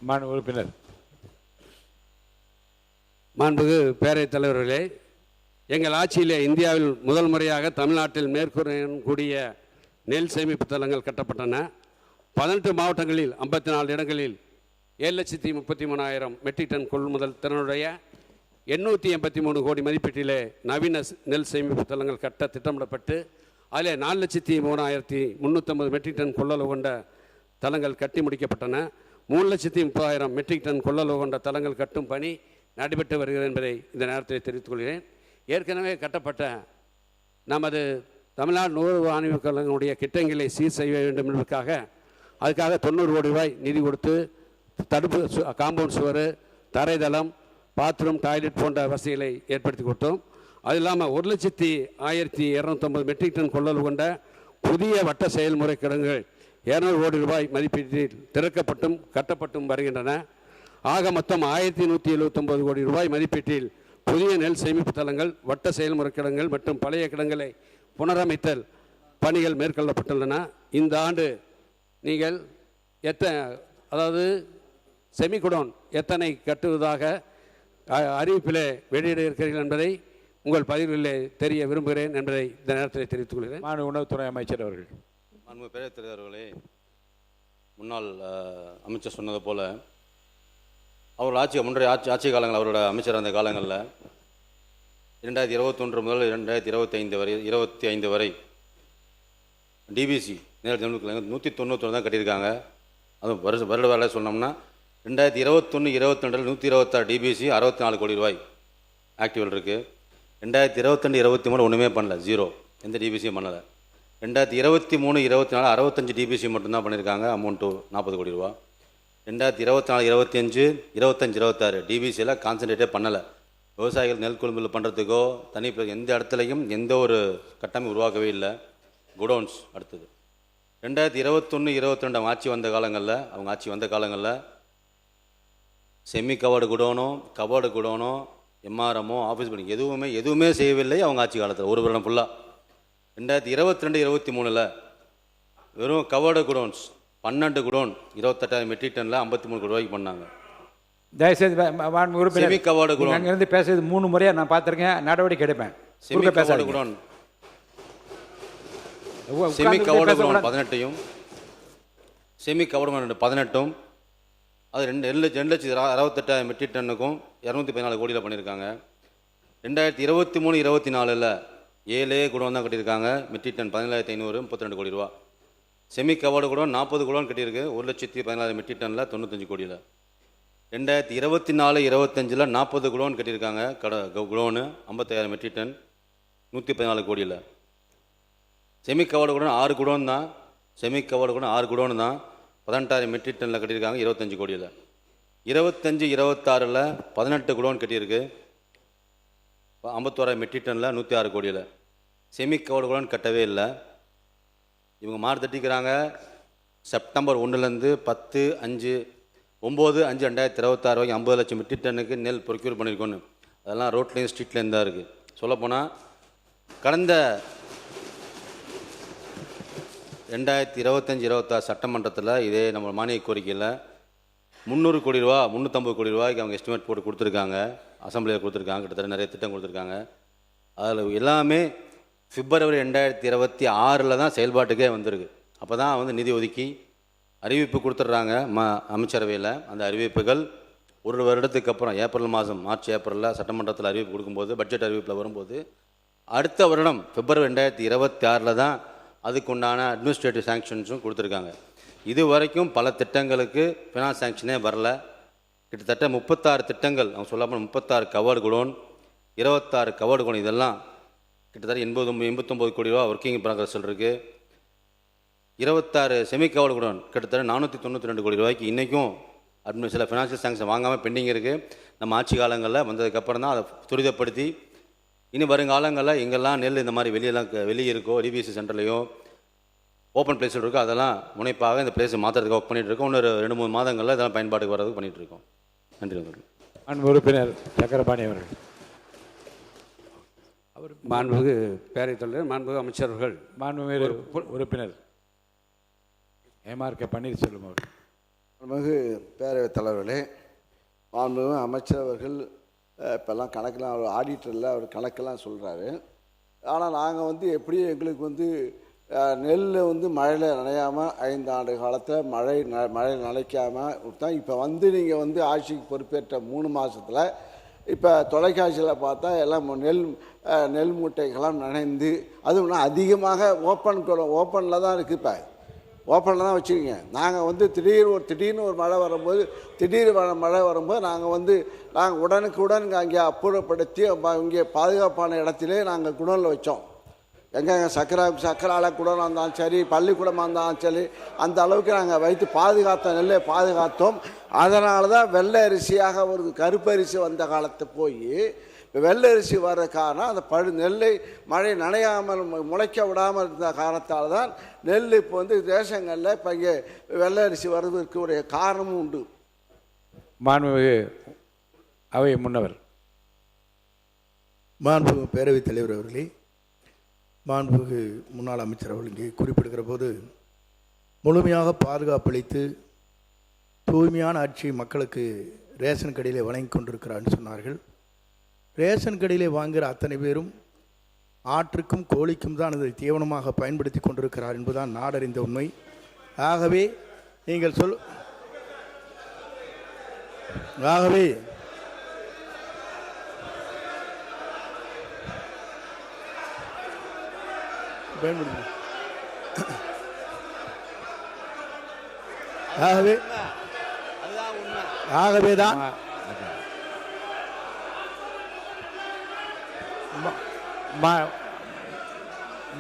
மாண்பு உறுப்பினர். மாண்புமிகு பேரவைத் தலைவர்களே, எங்கள் ஆட்சியிலே இந்தியாவில் முதல் முறையாக தமிழ்நாட்டில் மேற்கூறிய நெல் சேமிப்பு தளங்கள் கட்டப்பட்டன. 18 மாவட்டங்களில் 54 இடங்களில் 7,33,000 மெட்ரிக் டன் கொள்முதல் திறனுடைய 883 கோடி மதிப்பீட்டிலே நவீன நெல் சேமிப்பு தளங்கள் கட்ட திட்டமிடப்பட்டு அதில் 4,03,350 மெட்ரிக் டன் கொள்ளளவு கொண்ட தளங்கள் கட்டி முடிக்கப்பட்டன. 3,30,000 மெட்ரிக் டன் கொள்ளளவு கொண்ட தளங்கள் கட்டும் பணி நடைபெற்று வருகிறது என்பதை இந்த நேரத்தில் தெரிவித்துக் கொள்கிறேன். ஏற்கனவே கட்டப்பட்ட நமது தமிழ்நாடு நுகர்வு ஆணையக் கழகங்களுடைய திட்டங்களை சீர் செய்ய வேண்டும் என்பதற்காக அதுக்காக 90 கோடி ரூபாய் நிதி கொடுத்து தடுப்பு காம்பவுண்ட் சுவர், தரைதளம், பாத்ரூம், டாய்லெட் போன்ற வசதிகளை ஏற்படுத்தி கொடுத்தோம். அது இல்லாமல் 1,01,250 மெட்ரிக் டன் கொள்ளளவு கொண்ட புதிய வட்ட செயல்முறை கிடங்குகள் 200 கோடி ரூபாய் மதிப்பீட்டில் திறக்கப்பட்டும் கட்டப்பட்டும் வருகின்றன. ஆக மொத்தம் 1,179 கோடி ரூபாய் மதிப்பீட்டில் புதிய நெல் சேமிப்பு தளங்கள், வட்ட செயல்முறை கிடங்குகள் மற்றும் பழைய கிடங்குகளை புனரமைத்தல் பணிகள் மேற்கொள்ளப்பட்டுள்ளன. இந்த ஆண்டு நீங்கள் அதாவது செமிகுடோன் எத்தனை கட்டுவதாக அறிவிப்பிலே வெளியிட இருக்கிறீர்கள் என்பதை உங்கள் பதிவுகளிலே தெரிய விரும்புகிறேன் என்பதை இந்த நேரத்தில் தெரிவித்துக் கொள்கிறேன். மாண்பு உணவுத்துறை அமைச்சர் அவர்கள். மாண்பு பேரவைத் தலைவர்களே, முன்னாள் அமைச்சர் சொன்னது போல அவர் முன்றைய ஆட்சி காலங்கள் அவரோட அமைச்சர் அந்த காலங்களில் 2021 முதல் 2025 வரை டிபிசி நேரடி 191 தான் கட்டியிருக்காங்க. அதுவும் வருட வேலை சொன்னோம்னா 2021-22 126 டிபிசி 64 கோடி ரூபாய் ஆக்டிவல் இருக்குது. 2022-23 ஒன்றுமே பண்ணல, ஜீரோ, எந்த டிபிசியும் பண்ணலை. 2023-24 65 டிபிசி மட்டும்தான் பண்ணியிருக்காங்க, அமௌண்ட்டு 40 கோடி ரூபா. 2024-25 25-26 டிபிசியில் கான்சன்ட்ரேட்டே பண்ணலை. விவசாயிகள் நெல் கொள்முதல் பண்ணுறதுக்கோ தனி எந்த இடத்துலையும் எந்த ஒரு கட்டமைப்பு உருவாக்கவே இல்லை. குடோன்ஸ் அடுத்தது 2021-22 அவங்க ஆட்சி வந்த காலங்களில் செமி கவர்டு குடோனோ கவர்டு குடோனோ எம்ஆர்எம்மோ ஆஃபீஸ் பில்டிங் எதுவுமே செய்யவில்லை அவங்க ஆட்சி காலத்தில். ஒரு வருடம் ஃபுல்லாக 2022-23 வெறும் கவர்டு குடோன்ஸ் 12 குடோன் 28,000 மெட்ரிக் டனில் 53 கோடி ரூபாய்க்கு பண்ணாங்க. தயவுசெய்து உறுப்பினர் செமி கவர்டு குடோன் அங்கேருந்து பேசுறது 3 முறையாக நான் பார்த்துருக்கேன், நடவடிக்கை எடுப்பேன். Semi covered godown 18 semi covered 18 அது 2,68,000 மெட்ரிக் டன்னுக்கும் 214 கோடியில் பண்ணியிருக்காங்க. 2023-24 7 குடோன் தான் கட்டியிருக்காங்க, மெட்ரிக் டன் 17,500 32 கோடி ரூபா. செமி கவர்டு குடோன் 40 குடோன் கட்டியிருக்கு, 1,14,000 மெட்ரிக் டனில் 95 கோடியில். 2024-25 40 குடோன் கட்டியிருக்காங்க, குடோனு 55,000 மெட்ரிக் டன் 114 கோடியில். செமி கவர்டு குடோன் 6 குடோன் தான், 18,000 மெட்ரிக் டனில் கட்டியிருக்காங்க, 25 கோடியில். 25-26 18 குடோன் கட்டியிருக்கு, 51,000 மெட்ரிக் டனில் 106 கோடியில். செமி கவர்டு குடோன் கட்டவே இல்லை. இவங்க மாறு தட்டிக்கிறாங்க. செப்டம்பர் 1 9/5/2026 வரைக்கும் 50 லட்சம் மெட்ரிக் டன்னுக்கு நெல் ப்ரொக்யூர் பண்ணியிருக்கோன்னு. அதெல்லாம் ரோட்லேயும் ஸ்ட்ரீட்லேயும் தான் இருக்குது. சொல்லப்போனால் கடந்த 2025-26 சட்டமன்றத்தில் இதே நம்ம மானிய கோரிக்கையில் 300 கோடி ரூபா 350 கோடி ரூபாய்க்கு அவங்க எஸ்டிமேட் போட்டு கொடுத்துருக்காங்க, அசம்பிளியில் கொடுத்துருக்காங்க. கிட்டத்தட்ட நிறைய திட்டம் கொடுத்துருக்காங்க. அதில் எல்லாமே பிப்ரவரி 2026 தான் செயல்பாட்டுக்கே வந்திருக்கு. அப்போ தான் நிதி ஒதுக்கி அறிவிப்பு கொடுத்துட்றாங்க அமைச்சரவையில். அந்த அறிவிப்புகள் ஒரு வருடத்துக்கு அப்புறம் ஏப்ரல் மாதம் மார்ச் ஏப்ரலில் சட்டமன்றத்தில் அறிவிப்பு கொடுக்கும்போது, பட்ஜெட் அறிவிப்பில் வரும்போது, அடுத்த வருடம் பிப்ரவரி 2026 தான் அதுக்குண்டான அட்மினிஸ்ட்ரேட்டிவ் சாங்ஷன்ஸும் கொடுத்துருக்காங்க. இது வரைக்கும் பல திட்டங்களுக்கு ஃபினான்ஸ் சாங்ஷனே வரல. கிட்டத்தட்ட 36 திட்டங்கள், அவங்க சொல்லப்போனால் 36 கவர்டு குடோன், 26 கவர்டு குடோன், இதெல்லாம் கிட்டத்தட்ட 89 கோடி ரூபா ஒர்க்கிங் ப்ராக்ரஸில் இருக்குது. 26 செமி கவர்டு குடோன் கிட்டத்தட்ட 492 கோடி ரூபாய்க்கு இன்றைக்கும் சில ஃபினான்ஷியல் சாங்ஷன் வாங்காமல் பெண்டிங் இருக்குது. நம்ம ஆட்சி காலங்களில் வந்ததுக்கப்புறம் தான் அதை துரிதப்படுத்தி இனி வருங்காலங்களில் எங்கெல்லாம் நெல் இந்த மாதிரி வெளியே இருக்கோ, டிபிசி சென்டர்லையோ ஓப்பன் பிளேஸில் இருக்கோ, அதெல்லாம் முனைப்பாக இந்த பிளேஸை மாற்றுறதுக்கு ஒர்க் பண்ணிகிட்டு இருக்கோம். இன்னொரு 2-3 மாதங்களில் இதெல்லாம் பயன்பாட்டுக்கு வர்றதுக்கு பண்ணிகிட்ருக்கோம். நன்றி. அன்பு உறுப்பினர் சக்கரபாணி அவர்கள். மாண்புமிகு பேரவைத் தலைவர், மாண்புமிகு அமைச்சர்கள், மாண்புமிகு உறுப்பினர் எம்ஆர்கே பன்னீர்செல்வம் அவர்கள். மிகு பேரவைத் தலைவர்களே, மாண்புமிகு அமைச்சர் அவர்கள் இப்போல்லாம் கணக்கெல்லாம் அவர் ஆடிட்டரில் அவர் கணக்கெல்லாம் சொல்கிறாரு. ஆனால் நாங்கள் எப்படியும் எங்களுக்கு நெல் மழையில் நனையாமல் 5 ஆண்டு காலத்தில் மழை நனைக்காமல் தான் இப்போ நீங்கள் ஆட்சிக்கு பொறுப்பேற்ற 3 மாதத்தில் இப்போ தொலைக்காட்சியில் பார்த்தா எல்லாம் நெல் மூட்டைகள்லாம் நனைந்து அதுவும் அதிகமாக ஓப்பனில் தான் இருக்குது. இப்போ ஓப்பனில் தான் வச்சுக்கிங்க. நாங்கள் திடீர்னு ஒரு மழை வரும்போது மழை வரும்போது நாங்கள் உடனுக்குடன் அங்கே அப்புறப்படுத்தி இங்கே பாதுகாப்பான இடத்திலே நாங்கள் குடோனில் வச்சோம். எங்கெங்க சக்கரால குடோனாக இருந்தாலும் சரி, பள்ளிக்கூடமாக இருந்தாலும் சரி, அந்த அளவுக்கு நாங்கள் வைத்து நெல்லை பாதுகாத்தோம். அதனால தான் வெள்ளை அரிசியாக ஒரு கருப்பு அரிசி வந்த காலத்தை போய் வெள்ளை அரிசி வர்ற காரணம் அந்த நெல்லை மழை நனையாமல் முளைக்க விடாமல் இருந்த காரணத்தால் தான் நெல் இப்போ தேசங்களில் இப்போ இங்கே வெள்ளை அரிசி வர்றதுக்கு ஒரு காரணமும் உண்டு. மாண்புமிகு அவை முன்னவர். மாண்புமிகு பேரவைத் தலைவர் அவர்களே, மாண்புமிகு முன்னாள் அமைச்சர் அவர்கள் இங்கே குறிப்பிடுகிற போது முழுமையாக பாதுகாப்பளித்து தூய்மையான ஆட்சி மக்களுக்கு ரேஷன் கடையிலே வழங்கி கொண்டிருக்கிறான்னு சொன்னார்கள். ரேஷன் கடையிலே வாங்குகிற அத்தனை பேரும் ஆற்றுக்கும் கோழிக்கும் தான் இதை தீவனமாக பயன்படுத்தி கொண்டிருக்கிறார் என்பதுதான் நாடறிந்த உண்மை. ஆகவே நீங்கள் ஆகவேதான்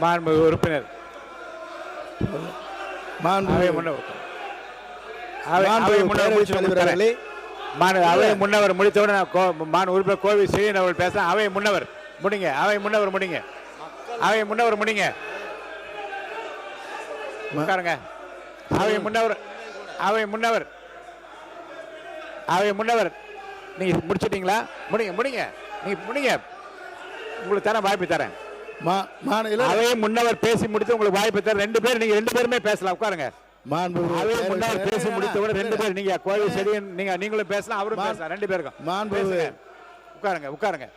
மாண்புமிகு உறுப்பினர் அவை முன்னவர் முடித்தவுடன் உறுப்பினர் கோவை செய்யன் அவர்கள் பேச அவை முன்னவர் முடிங்க. உட்காருங்க. அவை முன்னவர் நீங்க முடிச்சிட்டீங்களா? முடிங்க. உங்களுக்கு தரேன், வாய்ப்பு தரேன். அவை முன்னவர் பேசி முடித்து உங்களுக்கு வாய்ப்பு தரேன். நீங்க 2 பேருமே பேசலாம். உட்காருங்க. அவை முன்னவர் பேசி முடித்தவுடன் 2 பேர் நீங்க கோவை செடியன் நீங்களும் பேசலாம், அவரும் பேசலாம். 2 பேருக்கும் உட்காருங்க.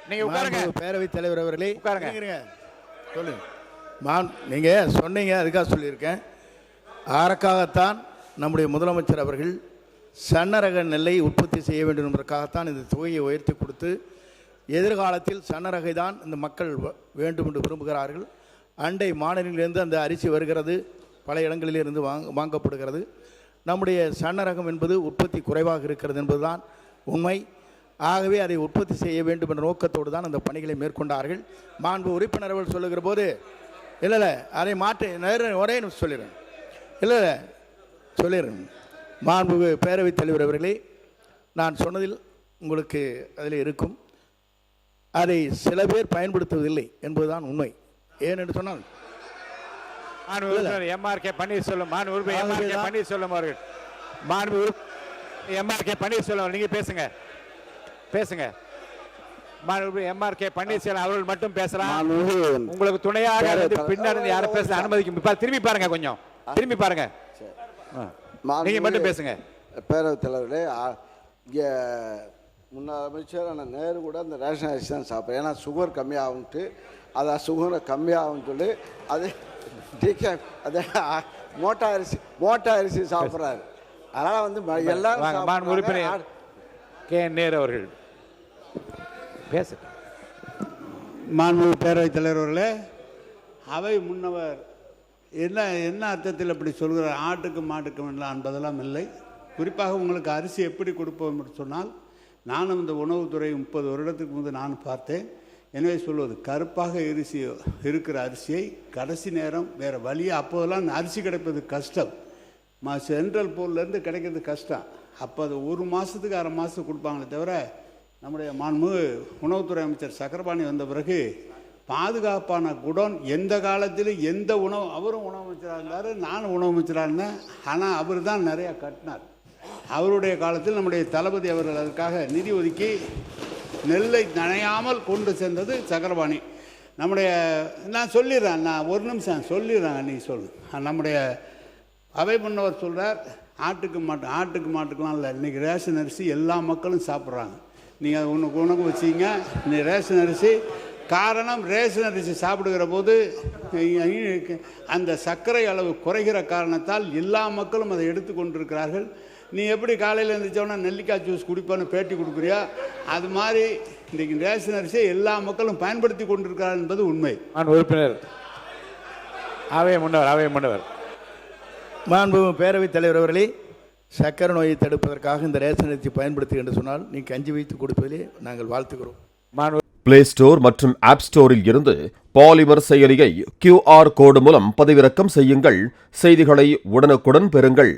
நீங்க உட்காருங்க. பேரவைத் தலைவர் அவர்களே உட்காருங்க. சொல்லுங்க. நீங்கள் சொன்னீங்க, அதுக்காக சொல்லியிருக்கேன். அதற்காகத்தான் நம்முடைய முதலமைச்சர் அவர்கள் சன்னரக நெல்லை உற்பத்தி செய்ய வேண்டும் என்பதற்காகத்தான் இந்த தொகையை உயர்த்தி கொடுத்து எதிர்காலத்தில் சன்னரகை தான் இந்த மக்கள் வேண்டும் என்று விரும்புகிறார்கள். அண்டை மாநிலங்களிலிருந்து அந்த அரிசி வருகிறது, பல இடங்களிலிருந்து வாங்கப்படுகிறது. நம்முடைய சன்னரகம் என்பது உற்பத்தி குறைவாக இருக்கிறது என்பதுதான் உண்மை. ஆகவே அதை உற்பத்தி செய்ய வேண்டும் என்ற நோக்கத்தோடு தான் அந்த பணிகளை மேற்கொண்டார்கள். மாண்பு உறுப்பினர்கள் சொல்லுகிற போது இல்லை அதை மாற்றி ஒரே சொல்லிடுறேன். மாண்பு பேரவைத் தலைவர் அவர்களே, நான் சொன்னதில் உங்களுக்கு அதில் இருக்கும். அதை சில பேர் பயன்படுத்துவதில்லை என்பதுதான் உண்மை. ஏனென்று சொன்னால் எம்ஆர்கே பன்னீர்செல்வம் அவர்கள் எம்ஆர்கே பன்னீர்செல்வம் நீங்க பேசுங்க. எம்ஆர்கே பன்னீர்செல்வம் அவர்கள் மட்டும் பேசலாம். உங்களுக்கு துணையாக பின்னாடி யாரை பேச அனுமதிக்கும். திரும்பி பாருங்க, கொஞ்சம் திரும்பி பாருங்க. நீங்க மட்டும் பேசுங்க. பேரவைத் தலைவர்களே, இங்கே முன்னாள் அமைச்சர் நேரு கூட அந்த ரேஷன் அரிசி தான் சாப்பிட்றேன். ஏன்னா சுகர் கம்மியாகும்ட்டு, அதான் சுகரை கம்மியாகும்னு சொல்லி அது மோட்டா அரிசி சாப்பிட்றாரு. அதனால் எல்லாரும் உறுப்பினர் கே நேரு அவர்கள் பேச. மாண்புமிகு பேரவைத் தலைவர்களே, அவை முன்னவர் என்ன அர்த்தத்தில் அப்படி சொல்கிறார்? ஆட்டுக்கும் மாட்டுக்கும் என்பதெல்லாம் இல்லை. குறிப்பாக உங்களுக்கு அரிசி எப்படி கொடுப்போம் என்று சொன்னால், நானும் இந்த உணவுத்துறை 30 வருடத்துக்கு முன்பு நான் பார்த்தேன். எனவே சொல்வது, கருப்பாக இருக்கிற அரிசியை கடைசி நேரம் வேறு வழியாக, அப்போதெல்லாம் அரிசி கிடைப்பது கஷ்டம், சென்ட்ரல் போர்லேருந்து கிடைக்கிறது கஷ்டம். அப்போ அது 1 மாதத்துக்கு 1/2 மாதத்துக்கு கொடுப்பாங்களே தவிர, நம்முடைய மாண்புமிகு உணவுத்துறை அமைச்சர் சக்கரபாணி வந்த பிறகு பாதுகாப்பான குடோன் எந்த காலத்திலும் எந்த உணவு, அவரும் உணவு அமைச்சராக இருந்தார், நானும் உணவு அமைச்சராக இருந்தேன். ஆனால் அவர் தான் நிறையா கட்டினார். அவருடைய காலத்தில் நம்முடைய தளபதி அவர்கள் அதற்காக நிதி ஒதுக்கி நெல்லை நனையாமல் கொண்டு சென்றது சக்கரபாணி. நான் சொல்லிடுறேன், நான் 1 நிமிஷம் சொல்லிடுறேன், நீ சொல்லு. நம்முடைய அவை முன்னவர் சொல்கிறார் ஆட்டுக்கு மாட்டுக்கெலாம் இல்லை, இன்றைக்கி ரேஷன் அரிசி எல்லா மக்களும் சாப்பிட்றாங்க. நீங்கள் அது உனக்கு வச்சிங்க இன்னைக்கு ரேஷன் அரிசி. காரணம் ரேஷன் அரிசி சாப்பிடுகிற போது அந்த சர்க்கரை அளவு குறைகிற காரணத்தால் எல்லா மக்களும் அதை எடுத்துக்கொண்டிருக்கிறார்கள். நீ எப்படி காலையில் எழுந்திரிச்சோன்னா நெல்லிக்காய் ஜூஸ் குடிப்பான்னு பேட்டி கொடுக்குறியா, அது மாதிரி இன்றைக்கு ரேஷன் அரிசியை எல்லா மக்களும் பயன்படுத்தி கொண்டிருக்கிறார்கள் என்பது உண்மை. உறுப்பினர் அவை முன்னவர் மாண்புமிகு பேரவைத் தலைவர் அவர்களே, சக்கரை நோயை தடுப்பதற்காக இந்த ரேஷன் அரிசி பயன்படுத்து என்று சொன்னால் நீ கஞ்சி வைத்து கொடுப்பதிலே நாங்கள் வாழ்த்துகிறோம். பிளே ஸ்டோர் மற்றும் ஆப் ஸ்டோரில் இருந்து பாலிமர் செயலியை QR கோடு மூலம் பதிவிறக்கம் செய்யுங்கள். செய்திகளை உடனுக்குடன் பெறுங்கள்.